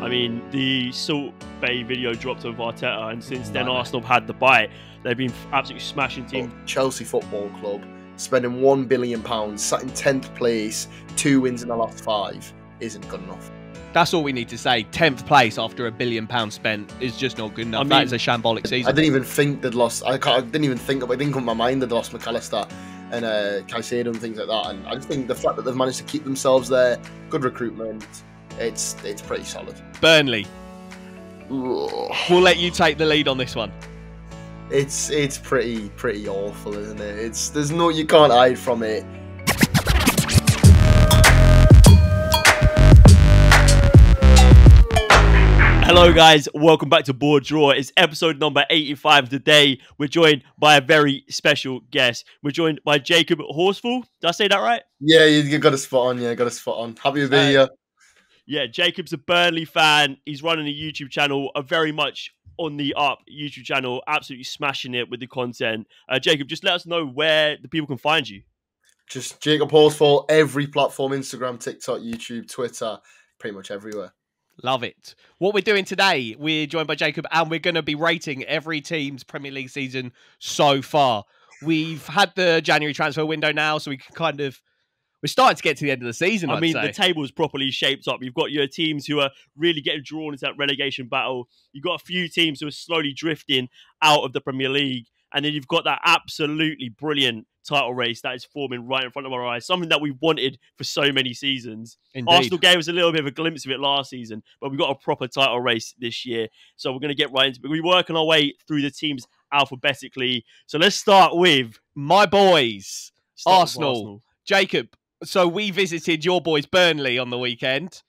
I mean, the Salt Bay video dropped of Arteta, and since then Arsenal have had the bite. They've been absolutely smashing teams. Chelsea Football Club spending £1 billion, sat in 10th place, 2 wins in the last 5, isn't good enough. That's all we need to say. 10th place after £1 billion spent is just not good enough. I mean, that is a shambolic season. I didn't even think they'd lost. I didn't even think of it. It didn't come to my mind they'd lost McAllister and Caicedo and things like that. And I just think the fact that they've managed to keep themselves there, good recruitment, it's pretty solid. Burnley. We'll let you take the lead on this one. It's pretty awful, isn't it? You can't hide from it. Hello guys, welcome back to BoreDraw. It's episode number 85 today. We're joined by a very special guest. We're joined by JacobHorsfall. Did I say that right? Yeah, you got a spot on. Yeah, got a spot on. Happy to be here. Yeah, Jacob's a Burnley fan. He's running a YouTube channel, a very much on the up YouTube channel, absolutely smashing it with the content. Jacob, just let us know where the people can find you. Just JacobHorsfall, every platform, Instagram, TikTok, YouTube, Twitter, pretty much everywhere. Love it. What we're doing today, we're joined by Jacob and we're going to be rating every team's Premier League season so far. We've had the January transfer window now, so we can we're starting to get to the end of the season, I mean, the table is properly shaped up. You've got your teams who are really getting drawn into that relegation battle. You've got a few teams who are slowly drifting out of the Premier League. And then you've got that absolutely brilliant title race that is forming right in front of our eyes. Something that we wanted for so many seasons. Indeed. Arsenal gave us a little bit of a glimpse of it last season, but we've got a proper title race this year. So we're going to get right into it. We're working our way through the teams alphabetically. So let's start with my boys, Arsenal. Jacob, so we visited your boys Burnley on the weekend.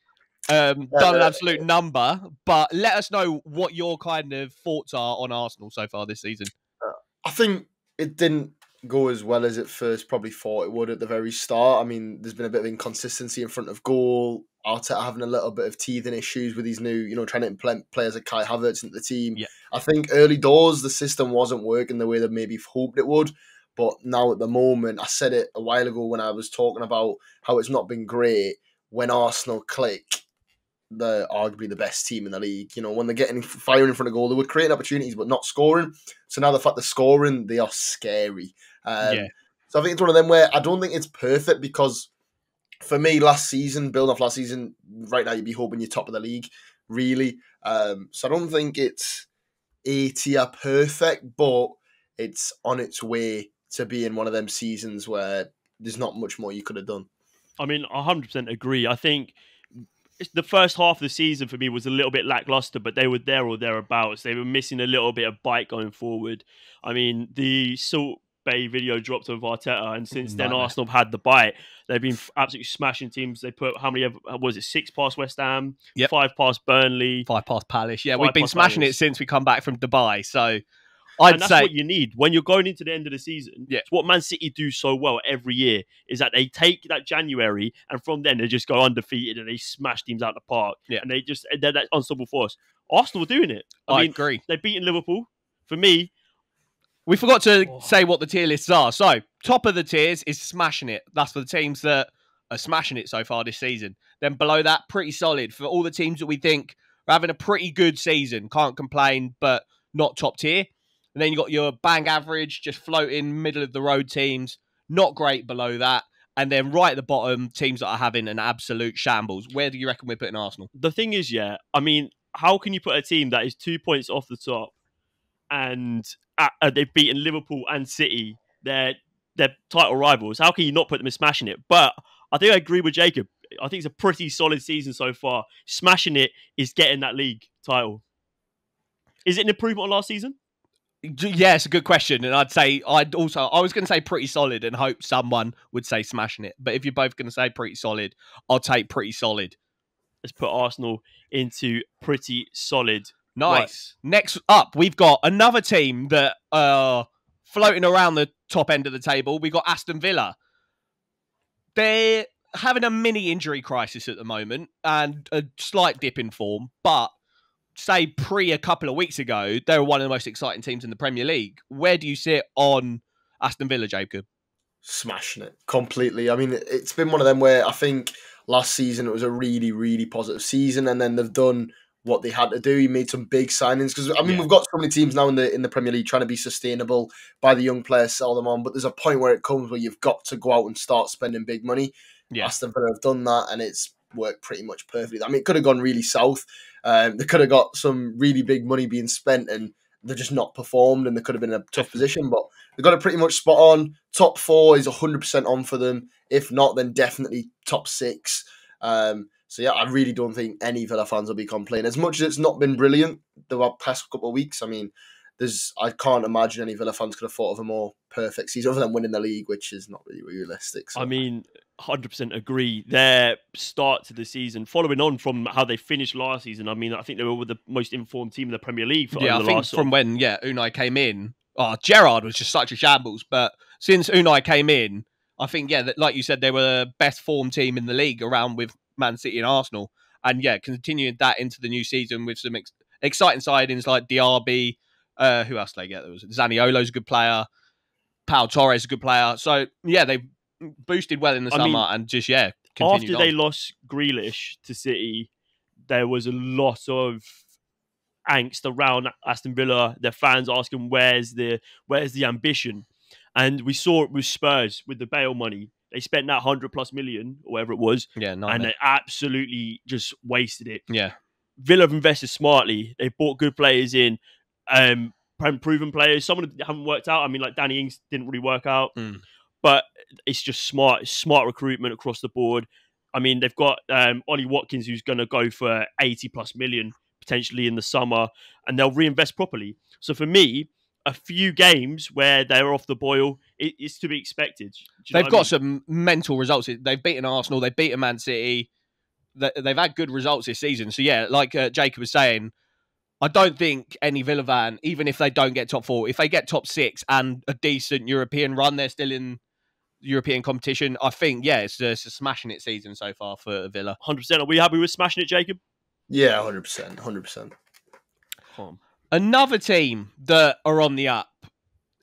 Done an absolute number, but let us know what your kind of thoughts are on Arsenal so far this season. I think it didn't go as well as it first probably thought it would at the very start. I mean, there's been a bit of inconsistency in front of goal. Arteta having a little bit of teething issues with these new, trying to implement players like Kai Havertz into the team. Yeah. I think early doors, the system wasn't working the way that maybe hoped it would. But now at the moment, I said it a while ago when I was talking about how it's not been great. When Arsenal click, they're arguably the best team in the league. When they're getting firing in front of goal, they were creating opportunities but not scoring. So now the fact they're scoring, they are scary. So I think it's one of them where I don't think it's perfect because for me, building off last season, right now you'd be hoping you're top of the league, really. So I don't think it's A-tier perfect, but it's on its way to being one of them seasons where there's not much more you could have done. I mean, 100% agree. I think the first half of the season for me was a little bit lackluster, but they were there or thereabouts. They were missing a little bit of bite going forward. I mean, the Salt Bay video dropped of Arteta, and since then Arsenal have had the bite. They've been absolutely smashing teams. They put, how many, was it 6 past West Ham? Yep. 5 past Burnley. 5 past Palace. Yeah, we've been smashing it since we come back from Dubai. So that's what you need when you're going into the end of the season. Yeah. It's what Man City do so well every year is that they take that January and from then they just go undefeated and they smash teams out the park. Yeah. And they're that unstoppable force. Arsenal are doing it. I mean, agree. They've beaten Liverpool. For me, we forgot to say what the tier lists are. So top of the tiers is smashing it. That's for the teams that are smashing it so far this season. Then below that, pretty solid for all the teams that we think are having a pretty good season. Can't complain, but not top tier. And then you got your bang average, just floating middle of the road teams, not great below that. And then right at the bottom, teams that are having an absolute shambles. Where do you reckon we're putting Arsenal? The thing is, I mean, how can you put a team that is 2 points off the top and they've beaten Liverpool and City, they're title rivals? How can you not put them as smashing it? But I think I agree with Jacob. I think it's a pretty solid season so far. Smashing it is getting that league title. Is it an improvement on last season? Yeah, it's a good question. And I was going to say pretty solid and hope someone would say smashing it. But if you're both going to say pretty solid, I'll take pretty solid. Let's put Arsenal into pretty solid. Nice. Right. Next up, we've got another team that are floating around the top end of the table. We've got Aston Villa. They're having a mini injury crisis at the moment and a slight dip in form, but say a couple of weeks ago, they were one of the most exciting teams in the Premier League. Where do you sit on Aston Villa, Jacob? Smashing it completely. I mean, it's been one of them where I think last season it was a really, really positive season, and then they've done what they had to do. He made some big signings because Yeah. we've got so many teams now in the Premier League trying to be sustainable, buy the young players, sell them on. But there's a point where it comes where you've got to go out and start spending big money. Yeah. Aston Villa have done that, and it's worked pretty much perfectly. I mean, it could have gone really south. They could have got some really big money being spent, and they're just not performed, and they could have been in a tough position. But they got it pretty much spot on. Top 4 is 100% on for them. If not, then definitely top 6. So yeah, I really don't think any Villa fans will be complaining. As much as it's not been brilliant the past couple of weeks, I mean, I can't imagine any Villa fans could have thought of a more perfect season other than winning the league, which is not really realistic. So. I mean, 100% agree. Their start to the season, following on from how they finished last season, I mean, I think they were the most informed team in the Premier League. For I the think last from when Unai came in, Gerrard was just such a shambles. But since Unai came in, I think, that, like you said, they were the best formed team in the league around with Man City and Arsenal. And continuing that into the new season with some exciting signings like Diaby. Who else did they get? There was Zaniolo's a good player. Pau Torres is a good player. So, they boosted well in the summer and just, continued after they lost Grealish to City, there was a lot of angst around Aston Villa, their fans asking where's the ambition. And we saw it with Spurs with the Bale money. They spent that 100+ million or whatever it was. And they absolutely just wasted it. Yeah. Villa have invested smartly. They bought good players in, proven players. Some of them haven't worked out. I mean, like Danny Ings didn't really work out. But it's just smart recruitment across the board. I mean, they've got Ollie Watkins, who's going to go for 80+ million potentially in the summer, and they'll reinvest properly. So for me, a few games where they're off the boil is to be expected. They've got some mental results. They've beaten Arsenal. They've beaten Man City. They've had good results this season. So, like Jacob was saying, I don't think any Villa fan, even if they don't get top 4, if they get top 6 and a decent European run, they're still in European competition. I think, it's a smashing it season so far for Villa. 100%. Are we happy with smashing it, Jacob? Yeah, 100%. 100%. Another team that are on the up.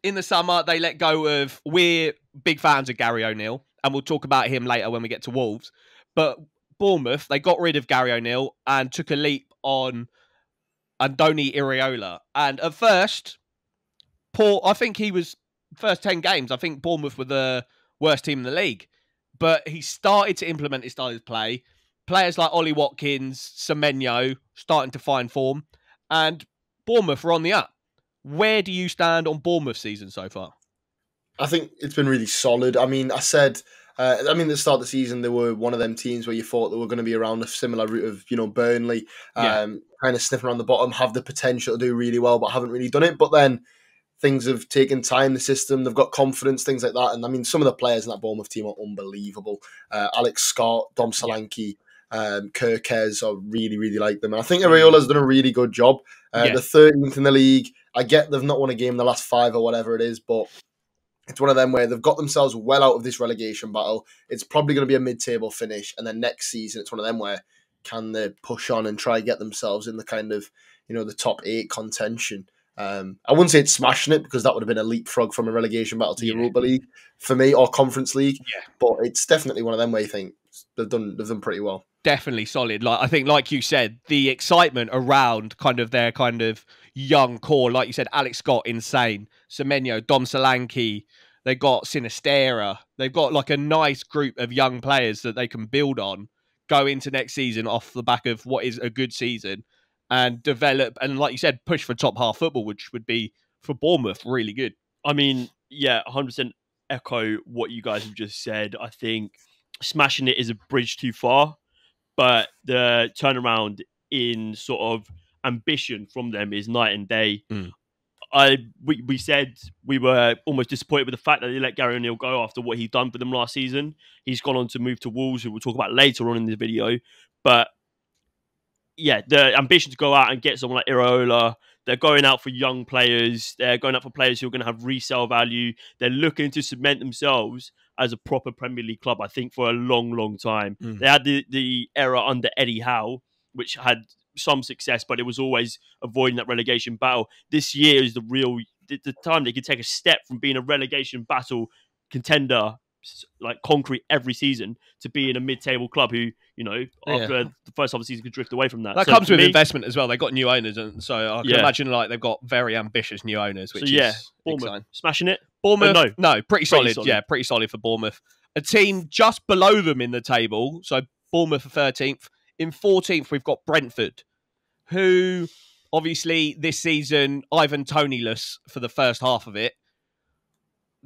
In the summer, they let go of... We're big fans of Gary O'Neill, and we'll talk about him later when we get to Wolves. But Bournemouth, they got rid of Gary O'Neill and took a leap on Andoni Iraola. And at first, I think he was... First 10 games, I think Bournemouth were the worst team in the league. But he started to implement his style of play. Players like Ollie Watkins, Semenyo, starting to find form. And Bournemouth are on the up. Where do you stand on Bournemouth's season so far? I think it's been really solid. I mean, I said, at the start of the season, they were one of them teams where you thought they were going to be around a similar route of, Burnley, kind of sniffing around the bottom, have the potential to do really well, but haven't really done it. But then things have taken time, the system, they've got confidence, things like that. And I mean, some of the players in that Bournemouth team are unbelievable. Alex Scott, Dom Solanke, Kirkez, I really, really like them. And I think Iraola's done a really good job. The 13th in the league. I get they've not won a game in the last 5 or whatever it is, but it's one of them where they've got themselves well out of this relegation battle. It's probably going to be a mid-table finish. And then next season, it's one of them where can they push on and try get themselves in the kind of, the top 8 contention. I wouldn't say it's smashing it because that would have been a leapfrog from a relegation battle to Europa League for me, or Conference League. But it's definitely one of them where you think they've done pretty well. Definitely solid. I think, like you said, the excitement around their young core, like you said, Alex Scott, insane. Semenyo, Dom Solanke, they got Sinistera. They've got a nice group of young players that they can build on, go into next season off the back of what is a good season, and develop, and like you said, push for top half football, which would be, for Bournemouth, really good. I mean, 100% echo what you guys have just said. I think smashing it is a bridge too far, but the turnaround in sort of ambition from them is night and day. We said we were almost disappointed with the fact that they let Gary O'Neill go after what he'd done for them last season. He's gone on to move to Wolves, who we'll talk about later on in the video. But the ambition to go out and get someone like Iraola, they're going out for young players. They're going out for players who are going to have resale value. They're looking to cement themselves as a proper Premier League club, I think, for a long, long time. They had the era under Eddie Howe, which had some success, but it was always avoiding that relegation battle. This year is the time they could take a step from being a relegation battle contender like concrete every season to be in a mid-table club who, after the first half of the season could drift away from that. That so comes with me, investment as well. They've got new owners, and so I can imagine like they've got very ambitious new owners, which is Bournemouth exciting. smashing it. Bournemouth, no, pretty solid. solid. Yeah, pretty solid for Bournemouth. A team just below them in the table. So Bournemouth are 13th. In 14th, we've got Brentford, who obviously this season, Ivan Toney-less for the first half of it.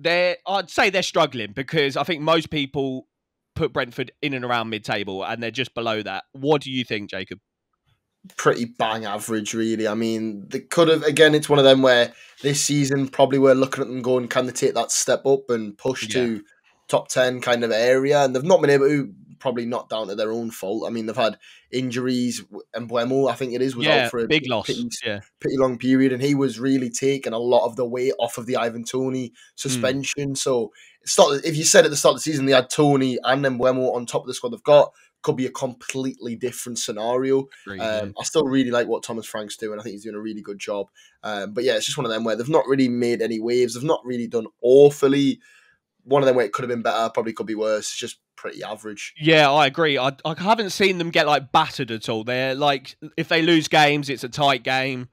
I'd say they're struggling because I think most people put Brentford in and around mid-table and they're just below that. What do you think, Jacob? Pretty bang average, really. I mean, they could have, again, it's one of them where this season probably we're looking at them going, can they take that step up and push to top 10 kind of area? And they've not been able to, probably not down to their own fault. I mean, they've had injuries, and Buemo, I think it is, was out for a big loss. Pretty long period, and he was really taking a lot of the weight off of the Ivan Toney suspension. So if you said at the start of the season they had Toney and then Buemo on top of the squad they've got, could be a completely different scenario. I still really like what Thomas Frank's doing. I think he's doing a really good job. But yeah, it's just one of them where they've not really made any waves. They've not really done awfully. One of them where it could have been better, probably could be worse. It's just pretty average. Yeah, I agree. I haven't seen them get like battered at all. They're like, if they lose games, it's a tight game.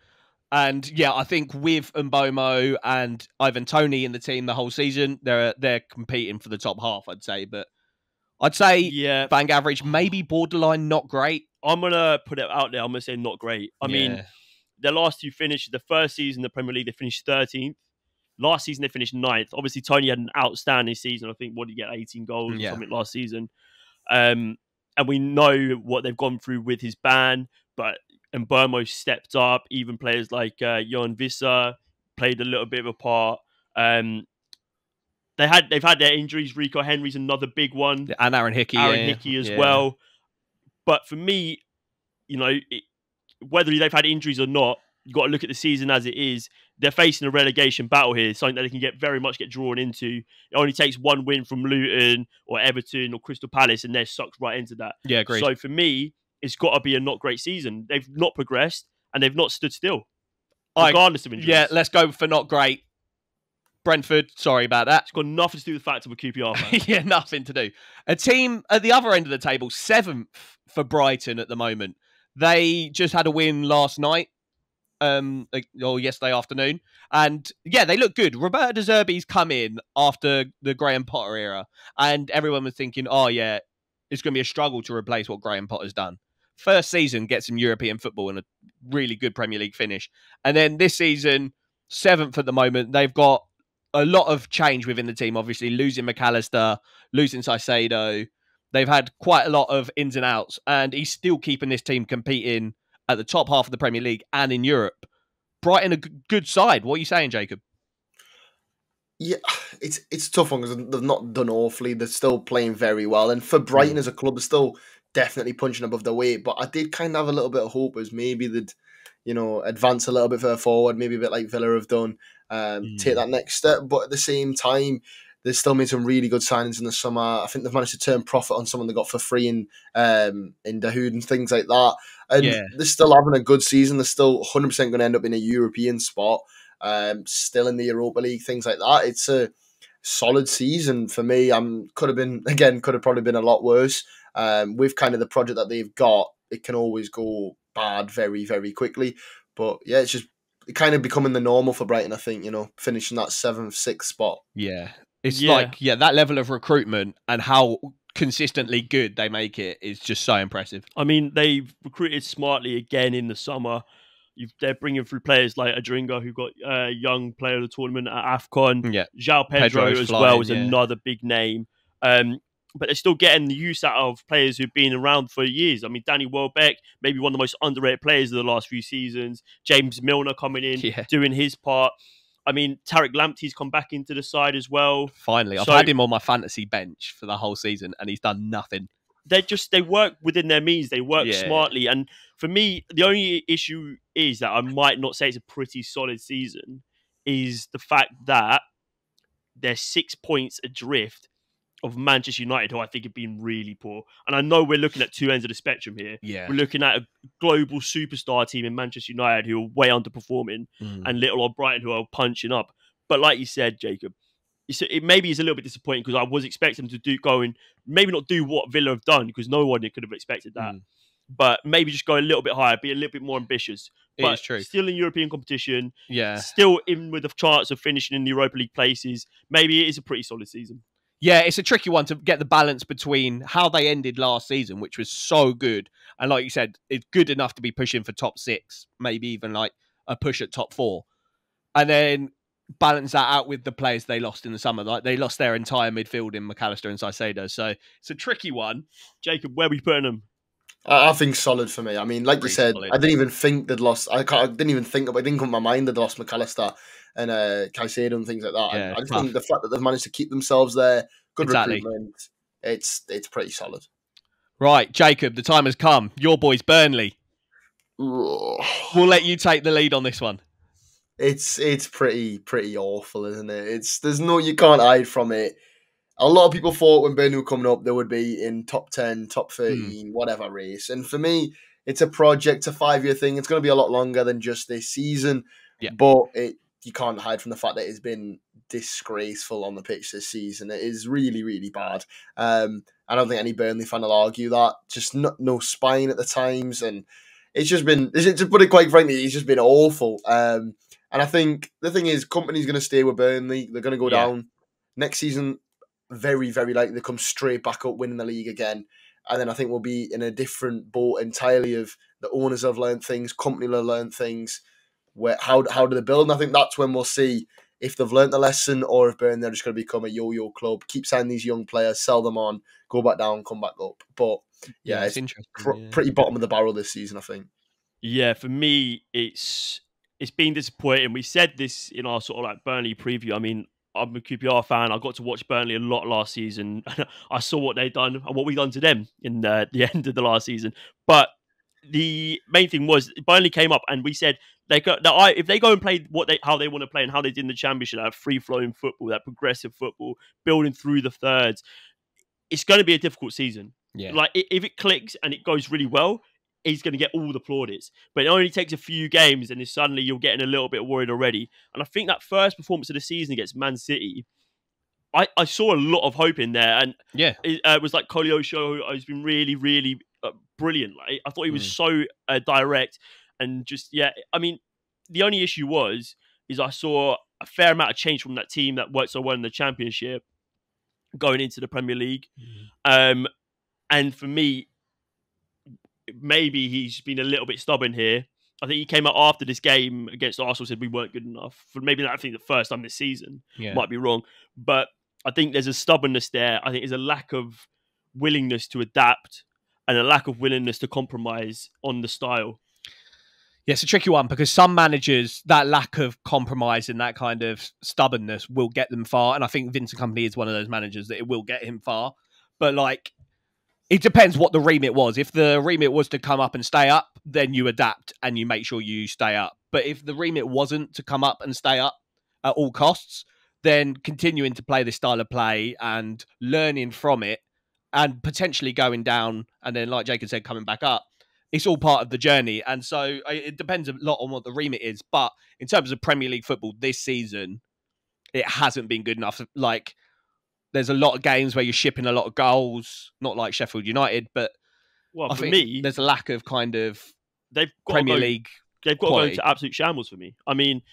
And yeah, I think with Mbomo and Ivan Toney in the team the whole season, they're competing for the top half, I'd say. But I'd say bang average, maybe borderline not great. I'm going to put it out there. I'm going to say not great. I mean, their last two finishes, the first season in the Premier League, they finished 13th. Last season, they finished 9th. Obviously, Tony had an outstanding season. I think, what did he get, 18 goals or something last season? And we know what they've gone through with his ban, but Mbomo stepped up. Even players like Johan Visser played a little bit of a part. They've had their injuries. Rico Henry's another big one. And Aaron Hickey. Hickey as well. But for me, whether they've had injuries or not, you've got to look at the season as it is. They're facing a relegation battle here, something that they can very much get drawn into. It only takes one win from Luton or Everton or Crystal Palace and they're sucked right into that. Yeah, agreed. So for me, it's got to be a not great season. They've not progressed and they've not stood still, regardless of injuries. Yeah, let's go for not great. Brentford, sorry about that. It's got nothing to do with the fact of a QPR fan. Yeah, nothing to do. A team at the other end of the table, 7th for Brighton at the moment. They just had a win last night. Yesterday afternoon, and they look good. Roberto De Zerbi's come in after the Graham Potter era, and everyone was thinking, it's going to be a struggle to replace what Graham Potter's done. First season, get some European football and a really good Premier League finish, and then this season, 7th at the moment. They've got a lot of change within the team. Obviously, losing McAllister, losing Caicedo. They've had quite a lot of ins and outs, and he's still keeping this team competing at the top half of the Premier League and in Europe. Brighton a good side. What are you saying, Jacob? Yeah, it's a tough one because they've not done awfully. They're still playing very well. And for Brighton as a club, they're still definitely punching above their weight. But I did kind of have a little bit of hope as maybe they'd, advance a little bit further forward, maybe a bit like Villa have done, take that next step. But at the same time, they've still made some really good signings in the summer. I think they've managed to turn profit on someone they got for free in Dahoud and things like that. And they're still having a good season. They're still 100% going to end up in a European spot, still in the Europa League, things like that. It's a solid season for me. Could have probably been a lot worse. With kind of the project that they've got, it can always go bad very, very quickly. But yeah, it's just kind of becoming the normal for Brighton, I think, finishing that 7th, 6th spot. Yeah. It's that level of recruitment and how consistently good they make it is just so impressive. I mean, they've recruited smartly again in the summer. They're bringing through players like Adringa, who got a young player of the tournament at AFCON. Yeah. João Pedro as well is another big name. But they're still getting the use out of players who've been around for years. I mean, Danny Welbeck, maybe one of the most underrated players of the last few seasons. James Milner coming in, doing his part. I mean, Tariq Lamptey's come back into the side as well. Finally. I've had him on my fantasy bench for the whole season and he's done nothing. They work within their means. They work smartly. And for me, the only issue is that I might not say it's a pretty solid season is the fact that they're 6 points adrift of Manchester United, who I think have been really poor. And I know we're looking at two ends of the spectrum here. Yeah. We're looking at a global superstar team in Manchester United who are way underperforming and little old Brighton who are punching up. But like you said, Jacob, it maybe is a little bit disappointing because I was expecting them to go and maybe not do what Villa have done because no one could have expected that. But maybe just go a little bit higher, be a little bit more ambitious. It But is true. still in European competition, Yeah. still in with the chance of finishing in the Europa League places. Maybe it is a pretty solid season. Yeah, it's a tricky one to get the balance between how they ended last season, which was so good, and like you said, it's good enough to be pushing for top 6, maybe even like a push at top 4, and then balance that out with the players they lost in the summer. Like they lost their entire midfield in McAllister and Caicedo, so it's a tricky one. Jacob, where are we putting them? I think solid for me. I mean, like Pretty you said, solid. I didn't even think they'd lost. I didn't even think about. It didn't come to my mind they'd lost McAllister and Caicedo and things like that. Yeah, I just tough. think the fact that they've managed to keep themselves there, good Exactly. recruitment. It's pretty solid. Right, Jacob, the time has come. Your boys, Burnley. Ugh. We'll let you take the lead on this one. It's pretty awful, isn't it? You can't hide from it. A lot of people thought when Burnley were coming up, they would be in top 10, top 13, whatever race. And for me, it's a project, a 5-year thing. It's going to be a lot longer than just this season. Yeah. But you can't hide from the fact that it's been disgraceful on the pitch this season. It is really, really bad. I don't think any Burnley fan will argue that. Just no spine at the times. And it's just been, to put it quite frankly, it's just been awful. And I think the thing is, company's going to stay with Burnley. They're going to go down. Next season, very, very likely to come straight back up, winning the league again. And then I think we'll be in a different boat entirely of the owners have learned things, company will have learned things. How do they build? And I think that's when we'll see if they've learned the lesson or if Burnley are just going to become a yo-yo club, keep signing these young players, sell them on, go back down, come back up. But yeah, it's interesting. Pretty bottom of the barrel this season, I think. Yeah, for me, it's been disappointing. We said this in our sort of like Burnley preview. I mean, I'm a QPR fan. I got to watch Burnley a lot last season. I saw what they'd done and what we done to them in the end of the last season. But the main thing was Burnley came up and we said if they go and play how they want to play and how they did in the Championship, that free-flowing football, that progressive football, building through the thirds, it's going to be a difficult season. Yeah. Like if it clicks and it goes really well, he's going to get all the plaudits. But it only takes a few games and then suddenly you're getting a little bit worried already. And I think that first performance of the season against Man City, I saw a lot of hope in there. And it was like Koleosho has been really, really brilliant. Like, I thought he was so direct and just, I mean, the only issue is I saw a fair amount of change from that team that worked so well in the Championship going into the Premier League. And for me, maybe he's been a little bit stubborn here. I think he came out after this game against Arsenal, said we weren't good enough. For maybe I think the first time this season, might be wrong. But I think there's a stubbornness there. I think there's a lack of willingness to adapt and a lack of willingness to compromise on the style. Yeah, it's a tricky one because some managers, that lack of compromise and that kind of stubbornness will get them far. And I think Vincent Kompany is one of those managers that it will get him far. But like, it depends what the remit was. If the remit was to come up and stay up, then you adapt and you make sure you stay up. But if the remit wasn't to come up and stay up at all costs, then continuing to play this style of play and learning from it and potentially going down and then, like Jacob said, coming back up, it's all part of the journey. And so it depends a lot on what the remit is. But in terms of Premier League football this season, it hasn't been good enough. Like, there's a lot of games where you're shipping a lot of goals, not like Sheffield United, but I think there's a lack of kind of Premier League. They've got to go into absolute shambles for me. I mean,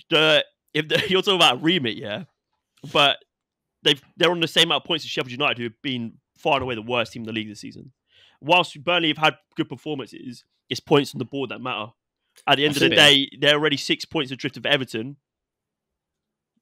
you're talking about remit, but they're on the same amount of points as Sheffield United, who have been far and away the worst team in the league this season. Whilst Burnley have had good performances, it's points on the board that matter. At the end of the day, they're already 6 points adrift of Everton.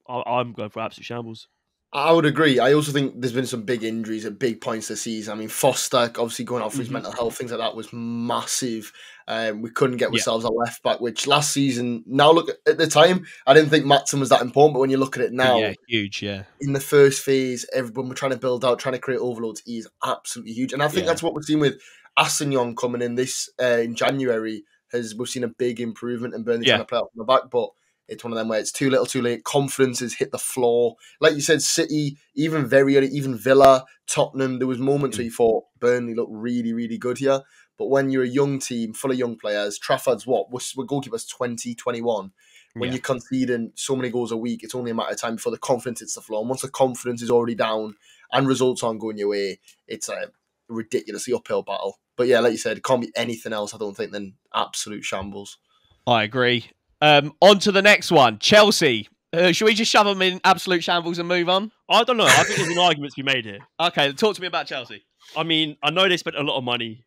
I'm going for absolute shambles. I would agree. I also think there's been some big injuries at big points this season. I mean, Foster, obviously going out for his mental health, things like that was massive. We couldn't get ourselves a left back, which last season, now look, at the time, I didn't think Maatsen was that important, but when you look at it now, huge, in the first phase, everyone we're trying to build out, trying to create overloads, he is absolutely huge. And I think that's what we've seen with Assignon coming in this in January. We've seen a big improvement in Burnley trying to play out from the back, but it's one of them where it's too little, too late. Confidence has hit the floor. Like you said, City, even very early, even Villa, Tottenham, there was moments where you thought Burnley looked really, really good here. But when you're a young team, full of young players, Trafford's we're goalkeepers 20, 21. When Yeah. you're conceding so many goals a week, it's only a matter of time before the confidence hits the floor. And once the confidence is already down and results aren't going your way, it's a ridiculously uphill battle. But yeah, like you said, it can't be anything else, I don't think, than absolute shambles. I agree. On to the next one. Chelsea. Should we just shove them in absolute shambles and move on? I don't know. I think there's an argument to be made here. Okay, talk to me about Chelsea. I mean, I know they spent a lot of money.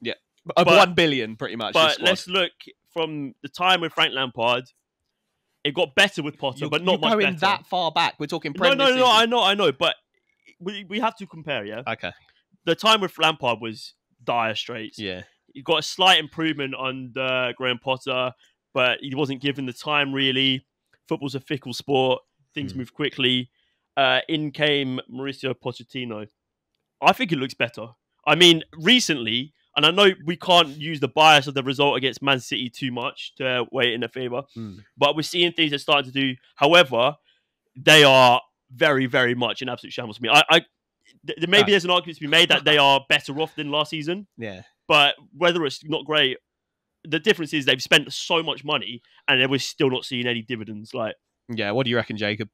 Yeah. Of 1 billion, pretty much. But let's look from the time with Frank Lampard. It got better with Potter, but not much better. You're going that far back. We're talking No, Premier season. I know. But we have to compare, yeah? Okay. The time with Lampard was dire straits. Yeah. You got a slight improvement under Graham Potter, but he wasn't given the time, really. Football's a fickle sport. Things move quickly. In came Mauricio Pochettino. I think it looks better. I mean, recently, and I know we can't use the bias of the result against Man City too much to weigh it in their favour, but we're seeing things they're starting to do. However, they are very, very much in absolute shambles for me. Maybe there's an argument to be made that they are better off than last season. Yeah. But whether it's not great, the difference is they've spent so much money and we're still not seeing any dividends. Yeah, what do you reckon, Jacob?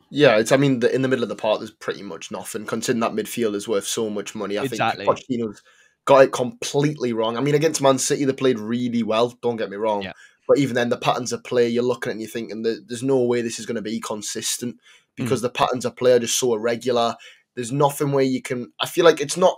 Yeah, in the middle of the park, there's pretty much nothing. Considering that midfield is worth so much money, I think Pochettino's got it completely wrong. I mean, against Man City, they played really well. Don't get me wrong. Yeah. But even then, the patterns of play, you're looking at it and you're thinking there's no way this is going to be consistent because the patterns of play are just so irregular. There's nothing where you can... I feel like it's not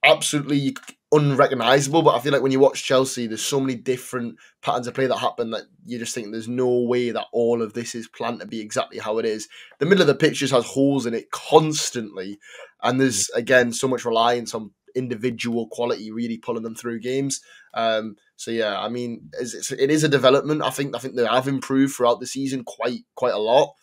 absolutely unrecognizable, but I feel like when you watch Chelsea, there's so many different patterns of play that happen that you just think there's no way that all of this is planned to be exactly how it is. The middle of the pitch just has holes in it constantly, and there's, again, so much reliance on individual quality really pulling them through games. So yeah, I mean, it is a development. I think they have improved throughout the season quite a lot,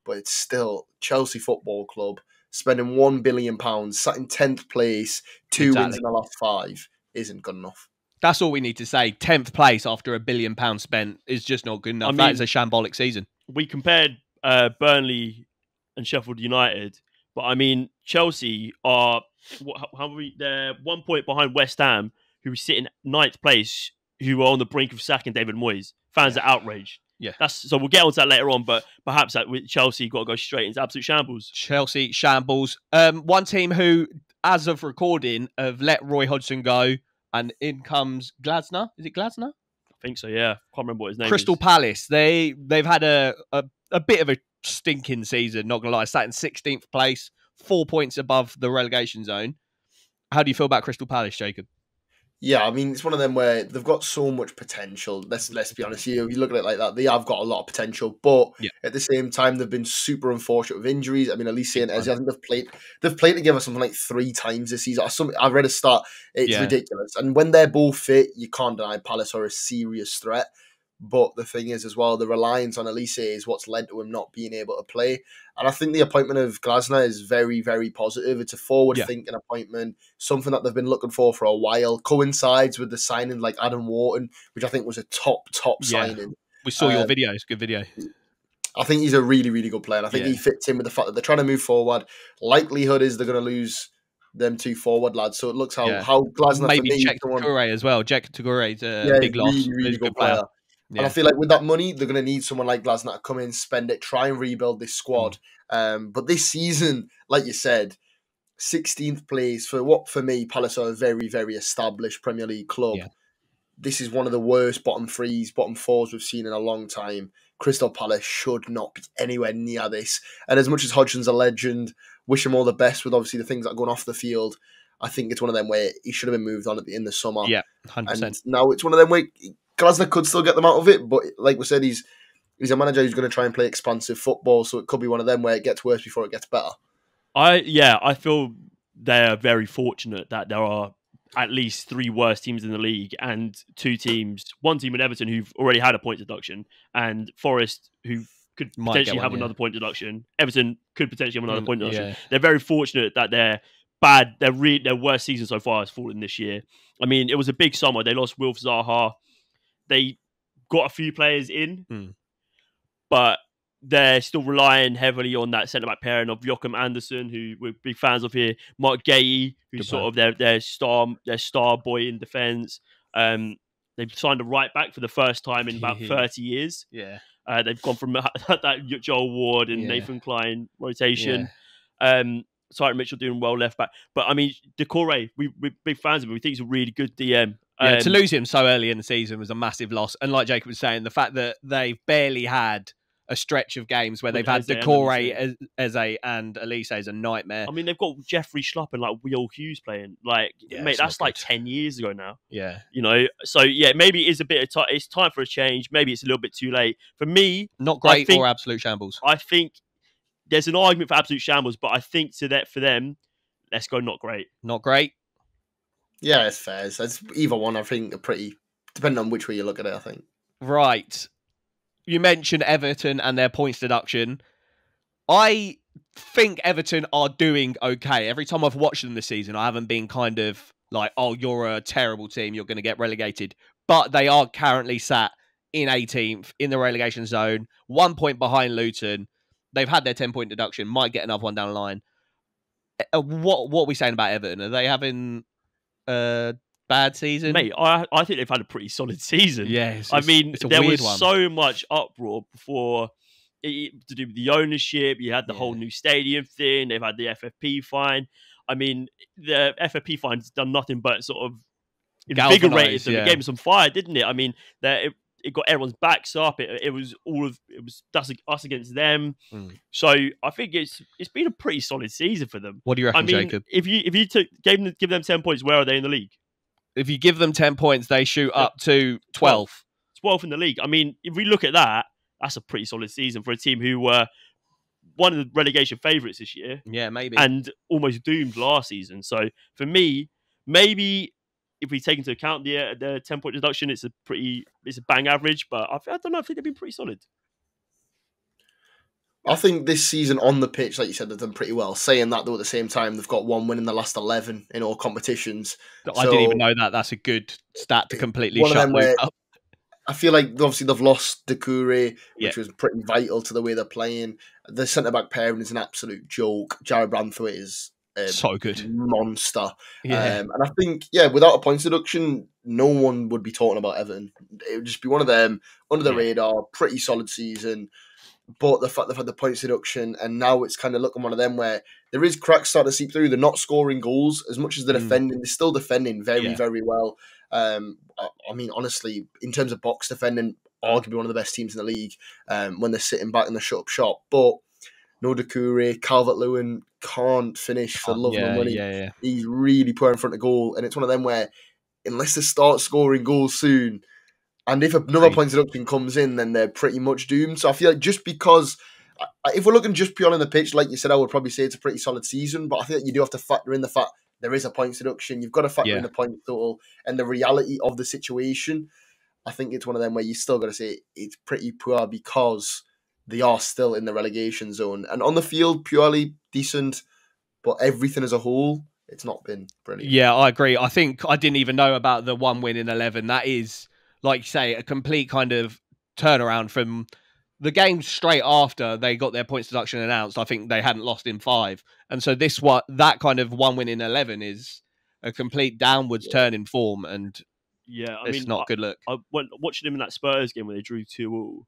but it's still Chelsea Football Club spending £1 billion, sat in 10th place, 2 wins in the last 5 isn't good enough. That's all we need to say. 10th place after £1 billion spent is just not good enough. That is a shambolic season. We compared Burnley and Sheffield United, but I mean, Chelsea are they're 1 point behind West Ham, who sit in 9th place, who are on the brink of sacking David Moyes. Fans are outraged. Yeah. So we'll get onto that later on, but perhaps with Chelsea got to go straight into absolute shambles. Chelsea shambles. One team who, as of recording, have let Roy Hodgson go, and in comes Glasner. Is it Glasner? I think so. Yeah, can't remember what his name is. Crystal Palace. They've had a bit of a stinking season. Not gonna lie, sat in 16th place, 4 points above the relegation zone. How do you feel about Crystal Palace, Jacob? Yeah, I mean, it's one of them where they've got so much potential. Let's be honest. You look at it like that, they have got a lot of potential, but at the same time, they've been super unfortunate with injuries. I mean, Elise and Eze, I think they've played together something like 3 times this season. I've read a stat. It's ridiculous. And when they're both fit, you can't deny Palace are a serious threat. But the thing is, as well, the reliance on Elise is what's led to him not being able to play. And I think the appointment of Glasner is very, very positive. It's a forward-thinking appointment, something that they've been looking for a while. Coincides with the signing like Adam Wharton, which I think was a top signing. We saw your videos. Good video. I think he's a really, really good player. And I think he fits in with the fact that they're trying to move forward. Likelihood is they're going to lose them 2 forward lads. So it looks how Glasner maybe for me, Jack Toure as well. Jack Toure is a big loss. Really good player. Yeah. And I feel like with that money, they're going to need someone like Glasner to come in, spend it, try and rebuild this squad. But this season, like you said, 16th place for me, Palace are a very, very established Premier League club. Yeah. This is one of the worst bottom 3s, bottom 4s we've seen in a long time. Crystal Palace should not be anywhere near this. And as much as Hodgson's a legend, wish him all the best with obviously the things that are going off the field. I think it's one of them where he should have been moved on in the summer. Yeah, 100%. And now it's one of them where Glasner could still get them out of it, but like we said, he's a manager who's going to try and play expansive football, so it could be one of them where it gets worse before it gets better. I feel they're very fortunate that there are at least 3 worse teams in the league and 2 teams, one team in Everton who've already had a point deduction, and Forest who could potentially have another point deduction. Everton could potentially have another point deduction. Yeah. They're very fortunate that they're bad. Their worst season so far has fallen this year. I mean, it was a big summer. They lost Wilf Zaha. They got a few players in, but they're still relying heavily on that centre-back pairing of Joachim Andersen, who we're big fans of here, Mark Gay, who's sort of their star boy in defence. They've signed a right back for the first time in about 30 years. Yeah. They've gone from that Joel Ward and Nathan Klein rotation. Tyron Mitchell doing well left back. But I mean, Decore, we're big fans of him. We think he's a really good DM. Yeah, to lose him so early in the season was a massive loss. And like Jacob was saying, the fact that they've barely had a stretch of games where they've had Decore, Eze, and Elise is a nightmare. I mean, they've got Jeffrey Schlupp and like Will Hughes playing. Like, mate, that's like 10 years ago now. Yeah. You know, so yeah, maybe it is a bit of time. It's time for a change. Maybe it's a little bit too late. For me, not great or absolute shambles. I think there's an argument for absolute shambles, but I think for them, let's go not great. Not great? Yeah, it's fair. It's either one, I think, are pretty, depending on which way you look at it, I think. Right. You mentioned Everton and their points deduction. I think Everton are doing okay. Every time I've watched them this season, I haven't been kind of like, oh, you're a terrible team, you're going to get relegated. But they are currently sat in 18th in the relegation zone, 1 point behind Luton. They've had their 10-point deduction, might get another one down the line. What are we saying about Everton? Are they having a bad season? Mate, I think they've had a pretty solid season. Yeah, I mean, there was so much uproar before to do with the ownership. You had the whole new stadium thing. They've had the FFP fine. I mean, the FFP fine's done nothing but sort of invigorated them. It gave them some fire, didn't it? I mean, it got everyone's backs up. It was us against them. So I think it's been a pretty solid season for them. What do you reckon, Jacob? If you give them 10 points, where are they in the league? If you give them 10 points, they shoot up to 12. 12 in the league. I mean, if we look at that, that's a pretty solid season for a team who were one of the relegation favourites this year. Yeah, maybe. And almost doomed last season. So for me, maybe if we take into account the 10-point deduction, it's a bang average. But I don't know. I think they've been pretty solid. I think this season on the pitch, like you said, they've done pretty well. Saying that, though, at the same time, they've got one win in the last 11 in all competitions. I didn't even know that. That's a good stat to completely shut Luke up. I feel like, obviously, they've lost Decore, which was pretty vital to the way they're playing. The centre-back pairing is an absolute joke. Jared Branthwaite is so good. Monster. Yeah. And I think, without a points deduction, no one would be talking about Everton. It would just be one of them, under the radar, pretty solid season. But the fact they've had the points deduction, and now it's kind of looking one of them where there is cracks starting to seep through. They're not scoring goals as much as they're defending. They're still defending very, very well. I mean, honestly, in terms of box defending, arguably one of the best teams in the league when they're sitting back in the shut-up shop. But no Decore, Calvert-Lewin can't finish for love and money. Yeah. He's really poor in front of goal, and it's one of them where unless they start scoring goals soon, and if another point deduction comes in, then they're pretty much doomed. So I feel like just because, if we're looking just purely on the pitch, like you said, I would probably say it's a pretty solid season. But I think you do have to factor in the fact there is a points deduction. You've got to factor in the point total and the reality of the situation. I think it's one of them where you still got to say it's pretty poor because they are still in the relegation zone. And on the field, purely decent, but everything as a whole, it's not been brilliant. Yeah, I agree. I think I didn't even know about the 1 win in 11. That is, like you say, a complete kind of turnaround from the game straight after they got their points deduction announced. I think they hadn't lost in 5. And so that kind of 1 win in 11 is a complete downwards turn in form. And it's not a good look. I went watching them in that Spurs game where they drew 2-2.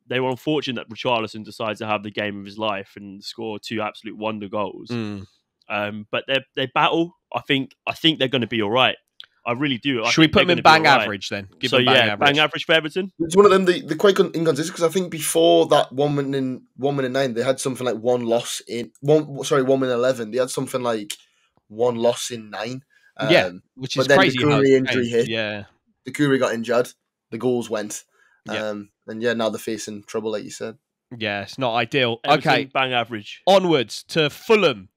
They were unfortunate that Richarlison decides to have the game of his life and score 2 absolute wonder goals. But they battle. I think they're going to be all right. I really do. Should we put them in bang average then? Give them bang average for Everton. It's one of them. They're quite inconsistent because I think before that 1 win in 9, they had something like 1 loss in 1 win in 11. They had something like 1 loss in 9. Which is crazy. The Decore injury hit. Yeah, Decore got injured. The goals went. And now they're facing trouble, like you said. Yeah, it's not ideal. Everton, okay, bang average. Onwards to Fulham.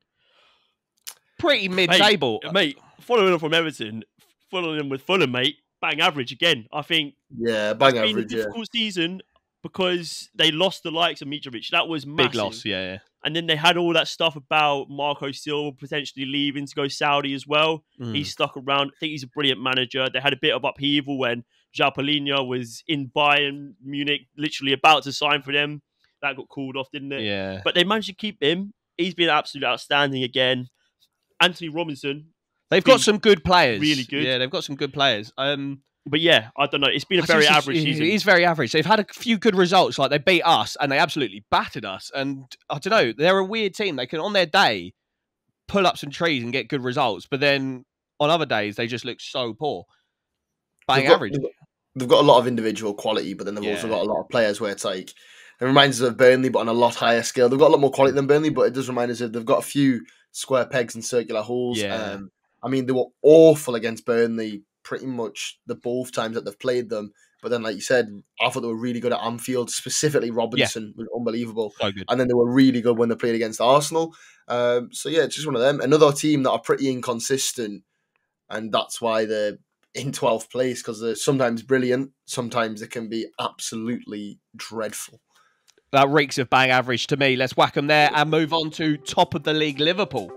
Pretty mid-table, mate. Following on from Everton. Following them with Fulham, mate, bang average again. I think bang it's average. Been a difficult season because they lost the likes of Mitrovic. That was massive. Big loss, yeah. And then they had all that stuff about Marco Silva potentially leaving to go Saudi as well. He's stuck around. I think he's a brilliant manager. They had a bit of upheaval when João Palhinha was in Bayern Munich, literally about to sign for them. That got called off, didn't it? Yeah. But they managed to keep him. He's been absolutely outstanding again. Anthony Robinson. They've got some good players. Really good. Yeah, they've got some good players. But yeah, I don't know. It's been a very average season. It is very average. They've had a few good results, like they beat us and they absolutely battered us. And I don't know, they're a weird team. They can, on their day, pull up some trees and get good results, but then on other days they just look so poor. Bang average. They've got a lot of individual quality, but then they've also got a lot of players where it's like, it reminds us of Burnley, but on a lot higher scale. They've got a lot more quality than Burnley, but it does remind us of they've got a few square pegs and circular holes. Yeah. I mean, they were awful against Burnley pretty much the both times that they've played them. But then, like you said, I thought they were really good at Anfield, specifically Robinson was unbelievable. So good. And then they were really good when they played against Arsenal. So yeah, it's just one of them. Another team that are pretty inconsistent, and that's why they're in 12th place, because they're sometimes brilliant, sometimes they can be absolutely dreadful. That reeks of bang average to me. Let's whack them there and move on to top of the league, Liverpool.